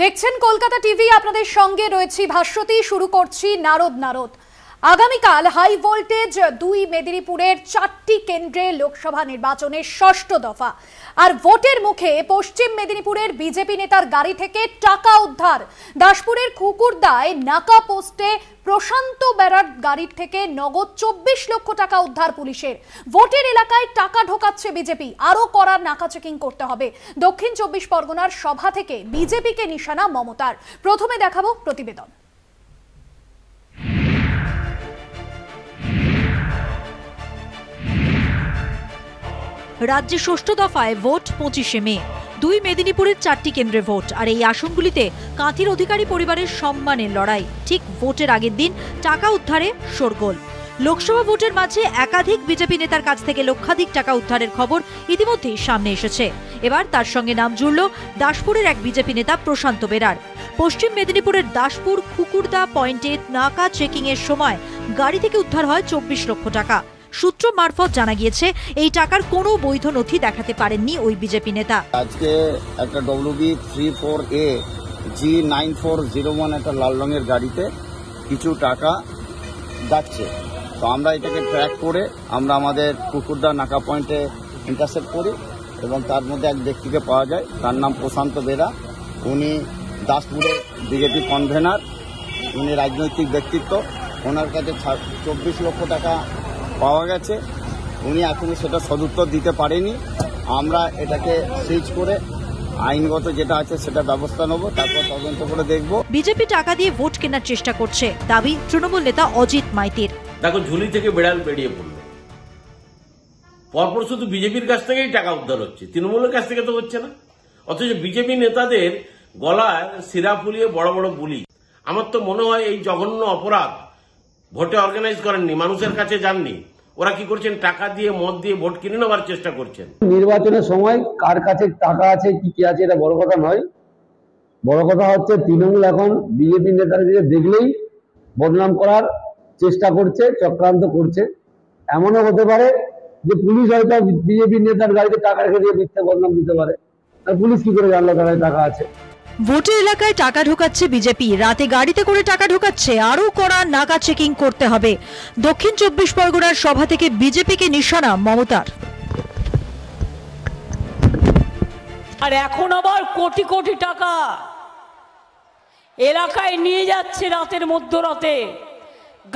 দেখছেন কলকাতা টিভি, আপনাদের সঙ্গে রয়েছি ভাস্বতী। শুরু করছি নারদ। আগামীকাল হাই ভোল্টেজ 2 মেদিনীপুরের 4টি কেন্দ্রে লোকসভা নির্বাচনের 6ষ্ঠ দফা। আর ভোটের মুখে পশ্চিম মেদিনীপুরের বিজেপি নেতার গাড়ি থেকে টাকা উদ্ধার। দাসপুরের কুকুরদায় নাকা পোস্টে প্রশান্ত বেরার গাড়ির থেকে নগদ 24 লক্ষ টাকা উদ্ধার পুলিশের। ভোটের এলাকায় টাকা ঢোকাচ্ছে বিজেপি, আরো কড়া নাকা চেকিং করতে হবে। দক্ষিণ 24 পরগনার সভা থেকে বিজেপিকে নিশানা মমতার। প্রথমে দেখাবো প্রতিবেদন। রাজ্যে 6ষ্ঠ দফায় ভোট 25শে মে। 2 মেদিনীপুরের 4টি কেন্দ্রে ভোট। আর এই আসনগুলিতে কাঁথির অধিকারী পরিবারের সম্মানের লড়াই। ঠিক ভোটের আগের দিন টাকা উদ্ধারে শোরগোল। লোকসভা ভোটের মাঝে একাধিক বিজেপি নেতার কাছ থেকে লক্ষাধিক টাকা উদ্ধারের খবর ইতিমধ্যেই সামনে এসেছে। এবার তার সঙ্গে নাম জুড়ল দাসপুরের এক বিজেপি নেতা প্রশান্ত বেরার। পশ্চিম মেদিনীপুরের দাসপুর কুকুরদা পয়েন্টে নাকা চেকিং এর সময় গাড়ি থেকে উদ্ধার হয় 24 লক্ষ টাকা। সূত্র মারফত জানা গিয়েছে এই টাকার কোনো বৈধ নথি দেখাতে পারেননি ওই বিজেপি নেতা। আজকে একটা WB34A G9401 একটা লাল রঙের গাড়িতে কিছু টাকা যাচ্ছে। তো আমরা এটাকে ট্র্যাক করে আমরা আমাদের কুকুরদা নাকা পয়েন্টে ইন্টারসেপ্ট করি এবং তার মধ্যে এক ব্যক্তিকে পাওয়া যায়, তার নাম প্রশান্ত বেরা। উনি দাসপুরে বিজেপি কনভেনার, উনি রাজনৈতিক ব্যক্তিত্ব। ওনার কাছে 24 লক্ষ টাকা পাওয়া গেছে। উনি এখনই সেটা সদুত্তর দিতে পারেনি। আমরা এটাকে সিজ করে আইনগত যেটা আছে সেটা ব্যবস্থা নেব, তারপর তদন্ত করে দেখব। বিজেপি টাকা দিয়ে ভোট কেনার চেষ্টা করছে, দাবি তৃণমূল নেতা অজিত মাইতির। দেখো, ঝুলি থেকে বেড়াল বেরিয়ে পড়লো। পরপর শুধু বিজেপির কাছ থেকেই টাকা উদ্ধার হচ্ছে, তৃণমূলের কাছ থেকে তো হচ্ছে না। অথচ বিজেপি নেতাদের গলায় শিরা ফুলিয়ে বড় বড় বুলি। আমার তো মনে হয় এই জঘন্য অপরাধ ভোটে অর্গানাইজ করেননি, মানুষের কাছে যাননি। ওরা কি করছেন? টাকা দিয়ে মদ দিয়ে ভোট কিনে নেওয়ার চেষ্টা করছেন। নির্বাচনের সময় কার কাছে টাকা আছে কি আছে এটা বড় কথা নয়। বড় কথা হচ্ছে তৃণমূল এখন বিজেপি নেতাদের দেখলেই বদনাম করার চেষ্টা করছে, চক্রান্ত করছে। এমনও হতে পারে যে পুলিশ হয়তো বিজেপি নেতার গাড়িতে টাকা রেখে দিয়ে মিথ্যা বদনাম দিতে পারে। আর পুলিশ কি করে জানলো তার টাকা আছে? ভোটের এলাকায় টাকা ঢোকাচ্ছে বিজেপি, রাতে গাড়িতে করে টাকা ঢোকাচ্ছে, আরো কড়া নাকা চেকিং করতে হবে। দক্ষিণ 24 পরগনার সভা থেকে বিজেপিকে নিশানা মমতার। আর এখন আবার কোটি কোটি টাকা এলাকায় নিয়ে যাচ্ছে রাতের মধ্যরাতে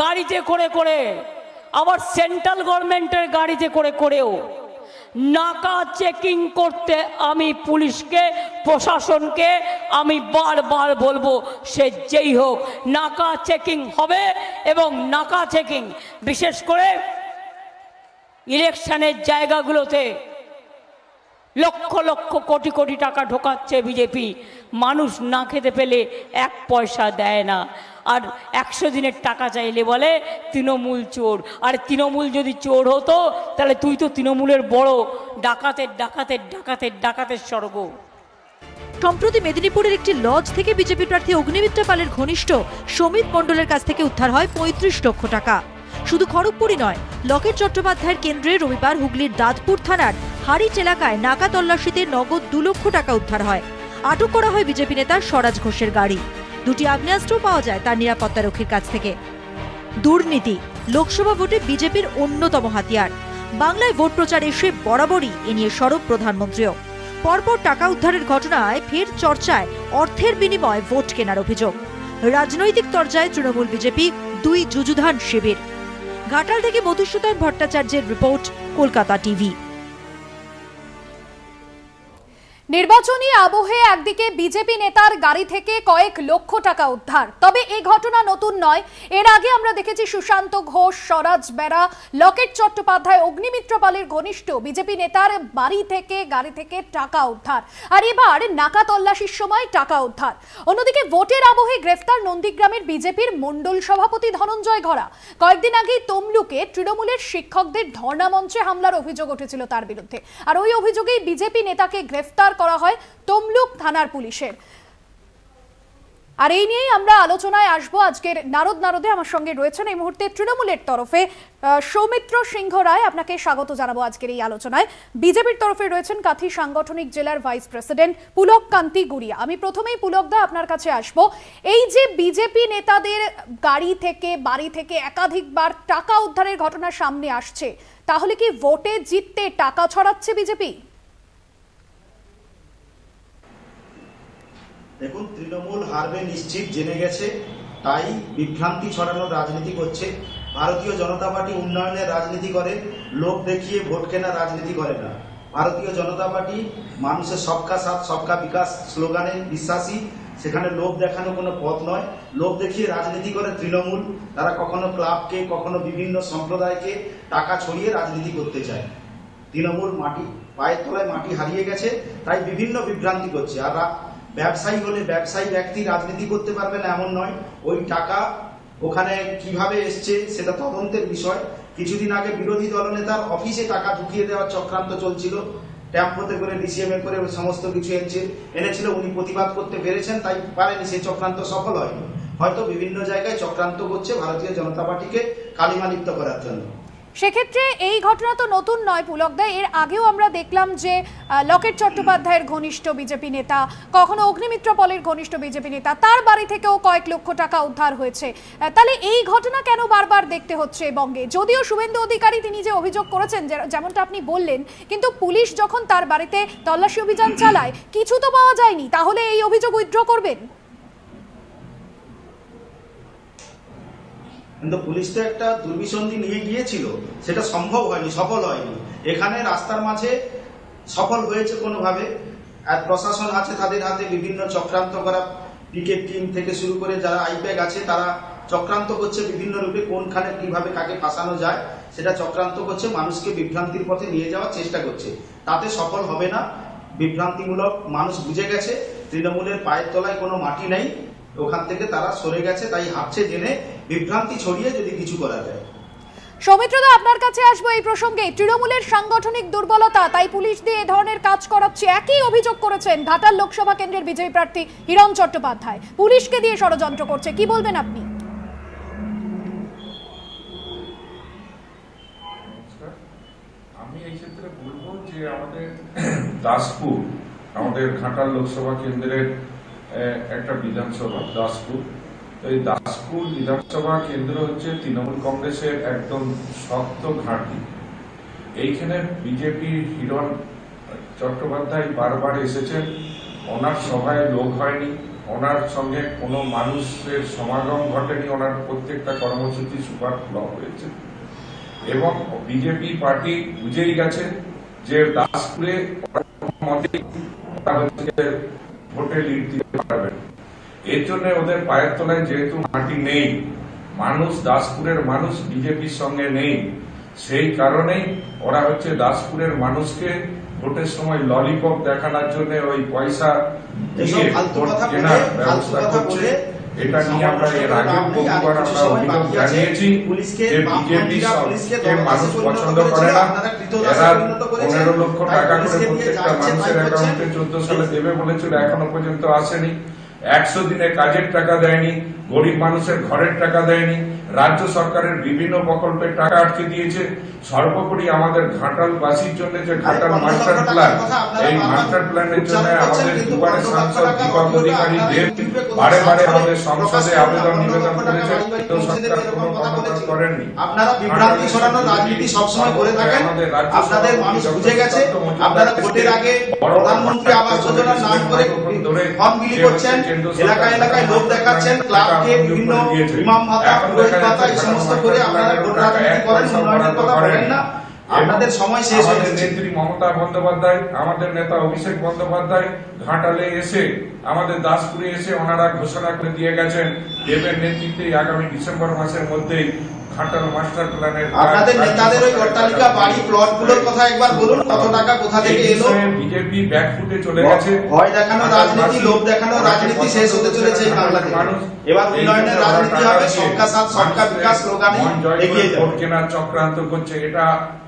গাড়িতে করে করে, আবার সেন্ট্রাল গভর্নমেন্টের গাড়িতে করে করেও নাকা চেকিং করতে আমি পুলিশকে, প্রশাসনকে আমি বারবার বলবো, সে যেই হোক নাকা চেকিং হবে। এবং নাকা চেকিং বিশেষ করে ইলেকশনের জায়গাগুলোতে লক্ষ লক্ষ কোটি কোটি টাকা ঢোকাচ্ছে বিজেপি। মানুষ না খেতে পেলে 1 পয়সা দেয় না। আর 100 দিনের টাকা চাইলে বলে তৃণমূল চোর। আর তৃণমূল যদি চোর হতো তাহলে তুই তো তৃণমূলের বড় ডাকাতের স্বর্গ। সম্প্রতি মেদিনীপুরের একটি লজ থেকে বিজেপি প্রার্থী অগ্নিমিত্র পালের ঘনিষ্ঠ সমিত মণ্ডলের কাছ থেকে উদ্ধার হয় 35 লক্ষ টাকা। শুধু খড়গপুরই নয়, লকেট চট্টোপাধ্যায়ের কেন্দ্রে রবিবার হুগলির দাঁতপুর থানার হারিচ এলাকায় নাকা তল্লাশিতে নগদ 2 লক্ষ টাকা উদ্ধার হয়। আটক করা হয় বিজেপি নেতা স্বরাজ ঘোষের গাড়ি। 2টি আগ্নেয়াস্ত্র পাওয়া যায় তার নিরাপত্তারক্ষীর কাছ থেকে। দুর্নীতি লোকসভা ভোটে বিজেপির অন্যতম হাতিয়ার। বাংলায় ভোট প্রচার এসে বরাবরই এ নিয়ে সরব প্রধানমন্ত্রীও। পরপর টাকা উদ্ধারের ঘটনায় ফের চর্চায় অর্থের বিনিময়ে ভোট কেনার অভিযোগ। রাজনৈতিক তরজায় তৃণমূল বিজেপি 2 যুযুধান শিবির। ঘাটাল থেকে মধুসূদন ভট্টাচার্যের রিপোর্ট, কলকাতা টিভি। নির্বাচনী আবহে একদিকে বিজেপি নেতার গাড়ি থেকে কয়েক লক্ষ টাকা উদ্ধার। তবে এই ঘটনা নতুন নয়। এর আগে আমরা দেখেছি সুশান্ত ঘোষ, স্বরাজ বেরা, লকেট চট্টোপাধ্যায়, অগ্নিমিত্র পালের ঘনিষ্ঠ বিজেপি নেতার গাড়ি থেকে টাকা উদ্ধার। আর এবার নাকা তল্লাশির সময় টাকা উদ্ধার। অন্যদিকে ভোটের আবহে গ্রেফতার নন্দীগ্রামের বিজেপির মণ্ডল সভাপতি ধনঞ্জয় ঘরা। কয়েকদিন আগেই তমলুকে তৃণমূলের শিক্ষকদের ধর্ণা মঞ্চে হামলার অভিযোগ উঠেছিল তার বিরুদ্ধে। আর ওই অভিযোগেই বিজেপি নেতাকে গ্রেফতার করা হয় তমলুক থানার পুলিশের। আর এই নিয়েই আমরা আলোচনায় আসবো আজকের নারদে। আমার সঙ্গে রয়েছেন এই মুহূর্তে তৃণমূলের তরফে সৌমিত্র সিংহ রায়, আপনাকে স্বাগত জানাবো আজকের এই আলোচনায়। বিজেপির তরফে রয়েছেন কাঁথি সাংগঠনিক জেলার ভাইস প্রেসিডেন্ট পুলক কান্তি গুড়িয়া। আমি প্রথমেই পুলকদা আপনার কাছে আসবো। এই যে বিজেপি নেতাদের গাড়ি থেকে বাড়ি থেকে একাধিকবার টাকা উদ্ধারের ঘটনা সামনে আসছে, তাহলে কি ভোটে জিততে টাকা ছড়াচ্ছে বিজেপি? দেখুন, তৃণমূল হারবে নিশ্চিত জেনে গেছে, তাই বিভ্রান্তি ছড়ানোর রাজনীতি করছে। ভারতীয় জনতা পার্টি উন্নয়নের রাজনীতি করে, লোক দেখিয়ে ভোট কেনার রাজনীতি করে না। ভারতীয় জনতা পার্টি মানুষের সবকা সাথ সবকা বিকাশ স্লোগানে বিশ্বাসী, সেখানে লোক দেখানো কোনো পথ নয়। লোক দেখিয়ে রাজনীতি করে তৃণমূল। তারা কখনো ক্লাবকে, কখনো বিভিন্ন সম্প্রদায়কে টাকা ছড়িয়ে রাজনীতি করতে চায়। তৃণমূল মাটি পায়ের তলায় মাটি হারিয়ে গেছে, তাই বিভিন্ন বিভ্রান্তি করছে। আর ব্যবসায়ী হলে ব্যবসায়ী ব্যক্তি রাজনীতি করতে পারবে না এমন নয়। ওই টাকা ওখানে কিভাবে এসছে সেটা তদন্তের বিষয়। কিছুদিন আগে বিরোধী দলনেতার অফিসে টাকা ঢুকিয়ে দেওয়ার চক্রান্ত চলছিল, ট্যাম্পোতে করে ডিসিএমএ করে সমস্ত কিছু এনেছিল। উনি প্রতিবাদ করতে পেরেছেন, তাই পারেনি, সেই চক্রান্ত সফল হয়নি। হয়তো বিভিন্ন জায়গায় চক্রান্ত করছে ভারতীয় জনতা পার্টিকে কালিমালিপ্ত করার জন্য। সেক্ষেত্রে এই ঘটনা তো নতুন নয় পুলকদা, এর আগেও আমরা দেখলাম যে লকেট চট্টোপাধ্যায়ের ঘনিষ্ঠ বিজেপি নেতা, কখনো অগ্নিমিত্র পলের ঘনিষ্ঠ বিজেপি নেতা, তার বাড়ি থেকেও কয়েক লক্ষ টাকা উদ্ধার হয়েছে। তাহলে এই ঘটনা কেন বারবার দেখতে হচ্ছে বঙ্গে? যদিও শুভেন্দু অধিকারী তিনি যে অভিযোগ করেছেন, যেমনটা আপনি বললেন, কিন্তু পুলিশ যখন তার বাড়িতে তল্লাশি অভিযান চালায় কিছু তো পাওয়া যায়নি, তাহলে এই অভিযোগ উইথড্র করবেন? কিন্তু পুলিশ তো একটা দুর্বিসন্ধি নিয়ে গিয়েছিল, সেটা সম্ভব হয়নি, সফল হয়নি। এখানে রাস্তার মাঝে সফল হয়েছে কোনোভাবে। আর প্রশাসন আছে তাদের হাতে বিভিন্ন চক্রান্ত করা, পিকেট টিম থেকে শুরু করে যারা আইপ্যাক আছে তারা চক্রান্ত করছে বিভিন্ন রূপে, কোনখানে কিভাবে কাকে ফাঁসানো যায় সেটা চক্রান্ত করছে, মানুষকে বিভ্রান্তির পথে নিয়ে যাওয়ার চেষ্টা করছে। তাতে সফল হবে না। বিভ্রান্তিমূলক মানুষ বুঝে গেছে তৃণমূলের পায়ের তলায় কোনো মাটি নেই, ওখান থেকে তারা সরে গেছে, তাই হাঁটছে জেনে বিভ্রান্তি ছড়িয়ে যদি কিছু করা যায়। সৌমিত্রদা, আপনার কাছে আসবো এই প্রসঙ্গে। তৃণমূলের সাংগঠনিক দুর্বলতা, তাই পুলিশ দিয়ে এ ধরনের কাজ করাচ্ছে, একই অভিযোগ করেছেন ঘাটাল লোকসভা কেন্দ্রের বিজেপি প্রার্থী হিরণ চট্টোপাধ্যায়। পুলিশকে দিয়ে ষড়যন্ত্র করছে, কি বলবেন আপনি? আমি এই ক্ষেত্রে বলবো যে আমাদের দাসপুর, আমাদের ঘাটাল লোকসভা কেন্দ্রের একটা বিধানসভা দাসপুর। এই দাসপুর বিধানসভা কেন্দ্র হচ্ছে তৃণমূল কংগ্রেসের একদম শক্ত ঘাঁটি। এইখানে বিজেপির হিরণ চট্টোপাধ্যায় বারবার এসেছেন, ওনার সভায় লোক হয়নি, ওনার সঙ্গে কোনো মানুষের সমাগম ঘটেনি, ওনার প্রত্যেকটা কর্মসূচি সুপার ফ্লপ হয়েছে। এবং বিজেপি পার্টি বুঝেই গেছে যে দাসপুরে ভোটে লিড দিতে পারবেন। এর জন্য ওদের পায়ের তলায় যেহেতু মাটি নেই, মানুষ দাসপুরের মানুষ বিজেপির সঙ্গে নেই, সেই কারণেই ওরা হচ্ছে দাসপুরের মানুষকে ভোটের সময় ললিপপ দেখানোর জন্য ওই পয়সা দিয়ে ভোট কেনার ব্যবস্থা করছে। এটা নিয়ে আমরা এর আগে বহুবার আমরা অভিযোগ জানিয়েছি যে বিজেপি মানুষ পছন্দ করে না। এরা 15 লক্ষ টাকা করে প্রত্যেকটা মানুষের অ্যাকাউন্টে 14 সালে দেবে বলেছিল, এখনো পর্যন্ত আসেনি। 100 দিনে কাজের টাকা দেয়নি, গরিব মানুষের ঘরের টাকা দেয়নি, রাজ্য সরকারের বিভিন্ন প্রকল্পের টাকা আটকে দিয়েছে। সর্বোপরি আমাদের ঘাটালবাসীর জন্য যে ঘাটাল মাস্টার প্ল্যান, এই মাস্টার প্ল্যানের জন্য আমাদের দুবারের সাংসদ দীপক অধিকারী দেব বারে বারে আমাদের সংসদে আবেদন নিবেদন করেছে, সরকার কোনো কর্মকাণ্ড করেননি। আপনারা বিভ্রান্তি ছড়ানোর রাজনীতি সবসময় করে থাকেন, আপনাদের মানুষ বুঝে গেছে। আপনারা ভোটের আগে প্রধানমন্ত্রী আবাস যোজনার নাম করে ফর্ম বিলি করছেন, এলাকায় এলাকায় লোক দেখাচ্ছেন, ক্লাবকে বিভিন্ন ইমাম ভাতা, পুরোহিত ভাতা এই সমস্ত করে আপনারা ভোট রাজনীতি করেন, উন্নয়নের কথা বলেন না। আপনাদের সময় শেষ হয়ে গেছে। নেত্রী মমতা বন্দ্যোপাধ্যায়, আমাদের নেতা অভিষেক বন্দ্যোপাধ্যায় ঘাটালে এসে, আমাদের দাসপুরে এসে ওনারা ঘোষণা করে দিয়ে গেছেন দেবের নেতৃত্বে আগামী ডিসেম্বর মাসের মধ্যেই ঘাটাল মাস্টার প্ল্যানের। আপনাদের নেতাদের ওই অট্টালিকা, বাড়ি, প্লটগুলোর কথা একবার বলুন, কত টাকা কোথা থেকে এলো? বিজেপি ব্যাকফুটে চলে গেছে, ভয় দেখানো রাজনীতি, লোভ দেখানো রাজনীতি শেষ হতে চলেছে এই বাংলাতে। এবার উন্নয়নের রাজনীতি হবে, সবকা সাথ সবকা বিকাশ স্লোগানে এগিয়ে যাবে। ভোট কেনার চক্রান্ত করছে, এটা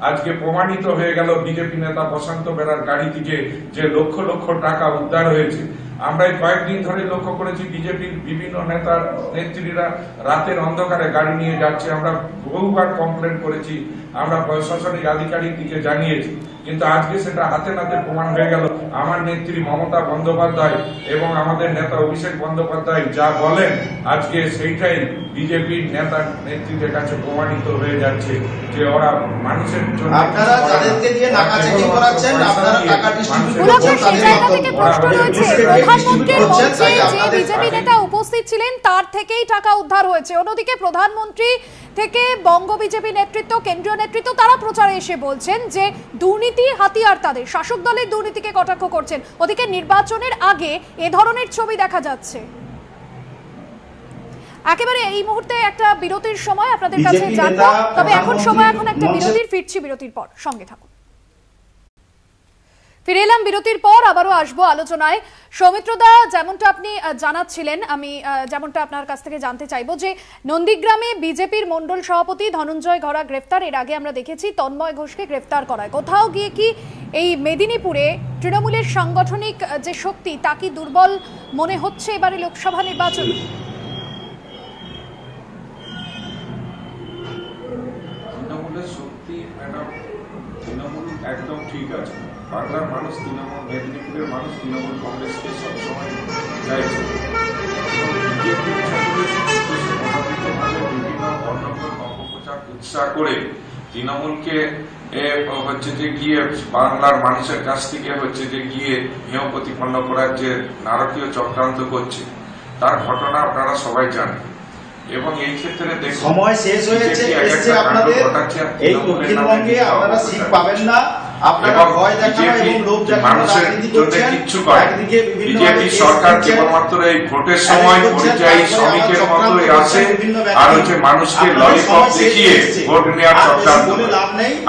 আজকে প্রমাণিত হয়ে গেল বিজেপি নেতা বসন্ত বেরার গাড়ি থেকে যে লক্ষ লক্ষ টাকা উদ্ধার হয়েছে। আমরা এই কয়েকদিন ধরে লক্ষ্য করেছি বিজেপির বিভিন্ন নেতা নেত্রীরা রাতের অন্ধকারে গাড়ি নিয়ে যাচ্ছে। আমরা বহুবার কমপ্লেন করেছি, আমরা প্রশাসনিক আধিকারিককে জানিয়েছি, কিন্তু আজকে সেটা হাতে নাতে প্রমাণ হয়ে গেল। আমার নেত্রী মমতা বন্দ্যোপাধ্যায় এবং আমাদের নেতা অভিষেক বন্দ্যোপাধ্যায় যা বলেন আজকে সেইটাই বিজেপির নেতা নেত্রীদের কাছে প্রমাণিত হয়ে যাচ্ছে যে ওরা মানুষের জন্য আপনারা যাদেরকে দিয়ে নাকা চেকিং করাচ্ছেন, আপনারা টাকা ডিস্ট্রিবিউট করছেন, সেই জায়গা থেকে প্রশ্ন রয়েছে প্রধানমন্ত্রীর মঞ্চে যে বিজেপি নেতা উপস্থিত ছিলেন তার থেকেই টাকা উদ্ধার হয়েছে। অন্যদিকে প্রধানমন্ত্রী থেকে বঙ্গ বিজেপি নেতৃত্ব, কেন্দ্রীয় নেতৃত্ব তারা প্রচারে এসে বলছেন যে দুর্নীতি হাতিয়ার তাদের, শাসক দলের দুর্নীতিকে কটাক্ষ করছেন। ওদিকে নির্বাচনের আগে এ ধরনের ছবি দেখা যাচ্ছে। একেবারে এই মুহূর্তে একটা বিরতির সময়, আপনাদের কাছে জানবো, তবে এখন সময় এখন একটা বিরতির, ফিরছি বিরতির পর, সঙ্গে থাকুন। ফিরে এলাম বিরতির পর, আবারও আসবো আলোচনায়। সৌমিত্রদা, যেমনটা আপনি জানাচ্ছিলেন, আমি যেমনটা আপনার কাছ থেকে জানতে চাইবো যে নন্দীগ্রামে বিজেপির মন্ডল সভাপতি ধনঞ্জয় ঘরা গ্রেফতার, এর আগে আমরা দেখেছি তন্ময় ঘোষকে গ্রেফতার করায়। কোথাও গিয়ে কি এই মেদিনীপুরে তৃণমূলের সাংগঠনিক যে শক্তি তা কি দুর্বল মনে হচ্ছে এবারে লোকসভা নির্বাচনে? তৃণমূলের শক্তি ম্যাডাম, তৃণমূল একদম ঠিক আছে। বাংলার মানুষ তৃণমূল, মেদিনীপুরের মানুষ তৃণমূল কংগ্রেসকে সবসময় চাইছে। বিভিন্ন অন্যতম অপপ্রচার উৎসাহ করে তৃণমূলকে হচ্ছে যে গিয়ে বাংলার মানুষের কাছ থেকে হচ্ছে যে গিয়ে হেয় প্রতিপন্ন করার যে নারকীয় চক্রান্ত করছে, তার ঘটনা আপনারা সবাই জানেন। এবং এই ক্ষেত্রে সময় শেষ হয়েছে, এসছে আপনাদের এই দক্ষিণবঙ্গে আপনারা সিট পাবেন না, আপনারা ভয় দেখানো এবং লোভ দেখানো রাজনীতি করছেন। একদিকে বিজেপি সরকার কেবলমাত্র এই ভোটের সময় পরিযায়ী শ্রমিকের মতোই আসে, আর হচ্ছে মানুষকে ললিপপ দেখিয়ে ভোট নেওয়ার চক্রান্ত,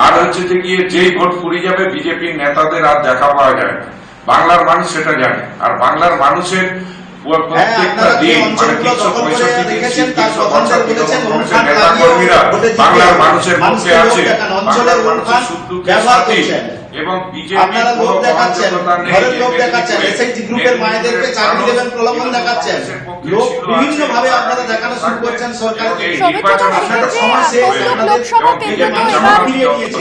আর হচ্ছে যে গিয়ে যেই ভোট ফুরিয়ে যাবে বিজেপির নেতাদের আর দেখা পাওয়া যায় না। বাংলার মানুষ সেটা জানে, আর বাংলার মানুষের প্রত্যেকটা দিন মানে 365 দিন নেতা কর্মীরা বাংলার মানুষের পক্ষে আছে, বাংলার মানুষের সুখ-দুঃখে সাথী। এবং বিজেপি লোক দেখাচ্ছেন, ঘরের লোক দেখাচ্ছেন, এসএইচজি গ্রুপের মায়েদেরকে চাকরি দেবেন প্রলোভন দেখাচ্ছেন, লোক বিভিন্ন ভাবে আপনারা দেখানো শুরু করছেন সরকারকে।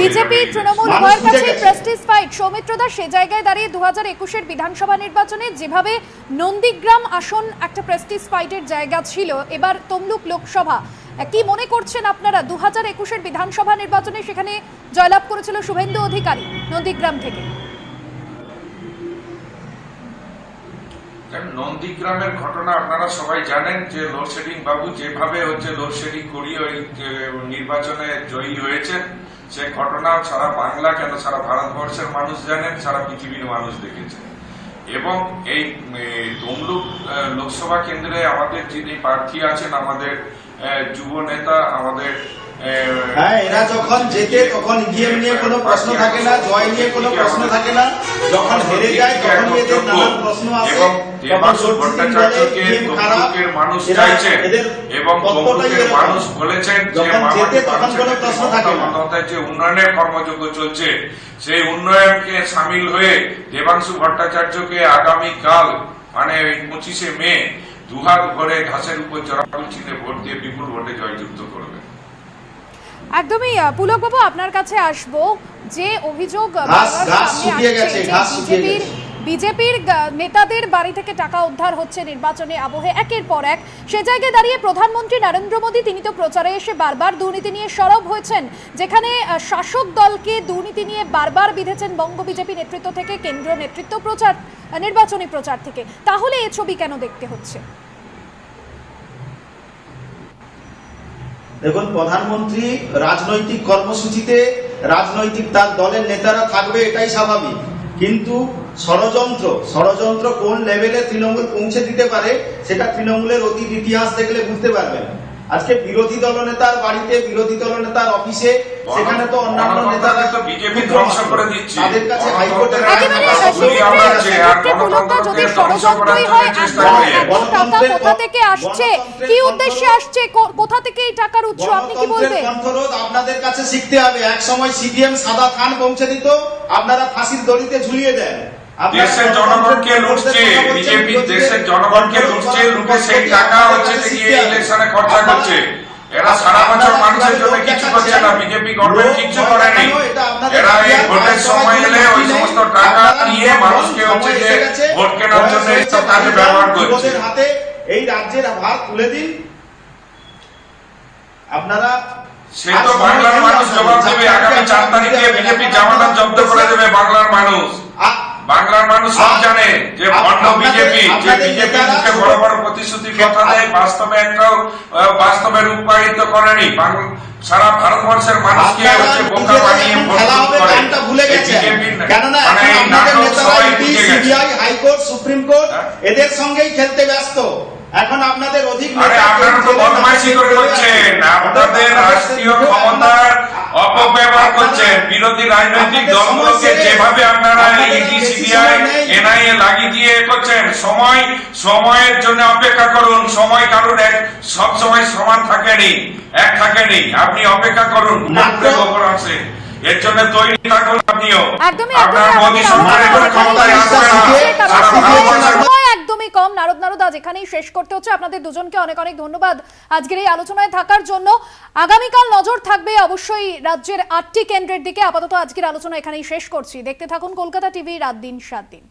বিজেপি তৃণমূল উভয়ের কাছে প্রেস্টিজ ফাইট। সৌমিত্রদা, সে জায়গায় দাঁড়িয়ে 2021-এর বিধানসভা নির্বাচনে যেভাবে নন্দীগ্রাম আসন একটা প্রেস্টিজ ফাইটের জায়গা ছিল, এবার তমলুক লোকসভা কি মনে করছেন আপনারা? 2021-এর বিধানসভা নির্বাচনে সেখানে জয়লাভ করেছিল শুভেন্দু অধিকারী নন্দীগ্রাম থেকে। নন্দীগ্রামের ঘটনা আপনারা সবাই জানেন যে লোডশেডিং বাবু যেভাবে হচ্ছে লোডশেডিং করিয়ে ওই নির্বাচনে জয়ী হয়েছেন, সে ঘটনা সারা বাংলা কেন সারা ভারতবর্ষের মানুষ জানেন, সারা পৃথিবীর মানুষ দেখেছে। এবং এই তমলুক লোকসভা কেন্দ্রে আমাদের যিনি প্রার্থী আছেন, আমাদের যুব নেতা, আমাদের এরা যখন জেতে তখন ইভিএম নিয়ে কোনো প্রশ্ন থাকে না, জয় নিয়ে কোনো প্রশ্ন থাকে না, যখন হেরে যায় তখন এদের নানান প্রশ্ন আসে। দেবাংশু ভট্টাচার্যকে তমলুকের মানুষ চাইছেন এবং তমলুকের মানুষ বলেছেন যে যে উন্নয়নের কর্মযজ্ঞ চলছে, সেই উন্নয়নকে সামিল হয়ে দেবাংশু ভট্টাচার্যকে আগামীকাল মানে 25শে মে দুহাত ভরে ঘাসের উপর জোড়াফুল চিহ্নে ভোট দিয়ে বিপুল ভোটে জয়যুক্ত করবে। একদমই পুলক বাবু, আপনার কাছে আসবো। যে অভিযোগ বিজেপির নেতাদের বাড়ি থেকে টাকা উদ্ধার হচ্ছে নির্বাচনে আবহে একের পর এক, সে জায়গায় দাঁড়িয়ে প্রধানমন্ত্রী নরেন্দ্র মোদী তিনি তো প্রচারে এসে বারবার দুর্নীতি নিয়ে সরব হয়েছেন, যেখানে শাসক দলকে দুর্নীতি নিয়ে বারবার বিঁধেছেন বঙ্গ বিজেপি নেতৃত্ব থেকে, কেন্দ্রীয় নেতৃত্ব প্রচার নির্বাচনী প্রচার থেকে। তাহলে এই ছবি কেন দেখতে হচ্ছে? দেখুন, প্রধানমন্ত্রী রাজনৈতিক কর্মসূচিতে রাজনৈতিক তার দলের নেতারা থাকবে, এটাই স্বাভাবিক, কিন্তু ষড়যন্ত্র কোন লেভেলে তৃণমূল পৌঁছে দিতে পারে সেটা তৃণমূলের অতীত ইতিহাস দেখলে বুঝতে পারবেন। আজকে বিরোধী দলনেতার বাড়িতে, বিরোধী দলনেতার অফিসে, সেখানে তো অন্যান্য নেতারা বিজেপি ধ্বংস করে দিচ্ছে, তাদের কাছে হাইকোর্টের কোথা থেকে আসছে, কি উদ্দেশ্যে আসছে, কোথা থেকে এই টাকার উৎস, আপনি কি বলবেন? কণ্ঠরোধ আপনাদের কাছে শিখতে হবে। এক সময় সিপিএম সাদা খান পৌঁছে দিত, আপনারা ফাঁসির দড়িতে ঝুলিয়ে দেন। দেশের জনগণকে লুটছে বিজেপি, দেশের জনগণকে লুটছে, লুটে সেই টাকা হচ্ছে গিয়ে ইলেকশনে খরচা করছে। এরা সারা বছর মানুষের জন্য কিছু করছে না, বিজেপি গভর্নমেন্ট কিছু করেনি। এরা এই ভোটের সময় এলে ওই সমস্ত টাকা নিয়ে মানুষকে হচ্ছে যে ভোট কেনার জন্য এইসব কাজে ব্যবহার করছে। হাতে এই রাজ্যের ভার তুলে দিন আপনারা। সে তো বাংলার মানুষ জবাব দেবে। আগামী 4 তারিখে বিজেপি জামানত জব্দ করে দেবে বাংলার মানুষ। বাংলার মানুষ সব জানে যে ভণ্ড বিজেপি, যে বিজেপি মুখে বড় বড় প্রতিশ্রুতি কথা দেয়, বাস্তবে একটাও বাস্তবে রূপায়িত করেনি। সারা ভারতবর্ষের মানুষকে হচ্ছে বোকা বানিয়ে ভোট করে। কেননা আপনাদের নেতারা ED, CBI, high court, supreme court এদের সঙ্গেই খেলতে ব্যস্ত। এখন আপনাদের অধিক আপনারা তো বদমাইশি করে করছেন, আপনাদের রাষ্ট্রীয় ক্ষমতার অপব্যবহার করছেন। বিরোধী রাজনৈতিক দলগুলোকে যেভাবে আপনারা ইডি, সিবিআই, এনআইএ লাগিয়ে দিয়ে করছেন, সময়ের জন্য অপেক্ষা করুন। সময় কারণ সব সময় সমান থাকেনি, এক থাকেনি। আপনি অপেক্ষা করুন, খবর আছে, এর জন্য তৈরি থাকুন। আপনিও আপনার মোদী সরকারের ক্ষমতায় আসবে না। একদমই কম। নারদ আজ এখানেই শেষ করতে হচ্ছে। আপনাদের দুজনকে অনেক অনেক ধন্যবাদ আজকের এই আলোচনায় থাকার জন্য। আগামীকাল নজর থাকবে অবশ্যই রাজ্যের 8টি কেন্দ্রের দিকে। আপাতত আজকের আলোচনা এখানেই শেষ করছি। দেখতে থাকুন কলকাতা টিভি, রাত দিন 7 দিন।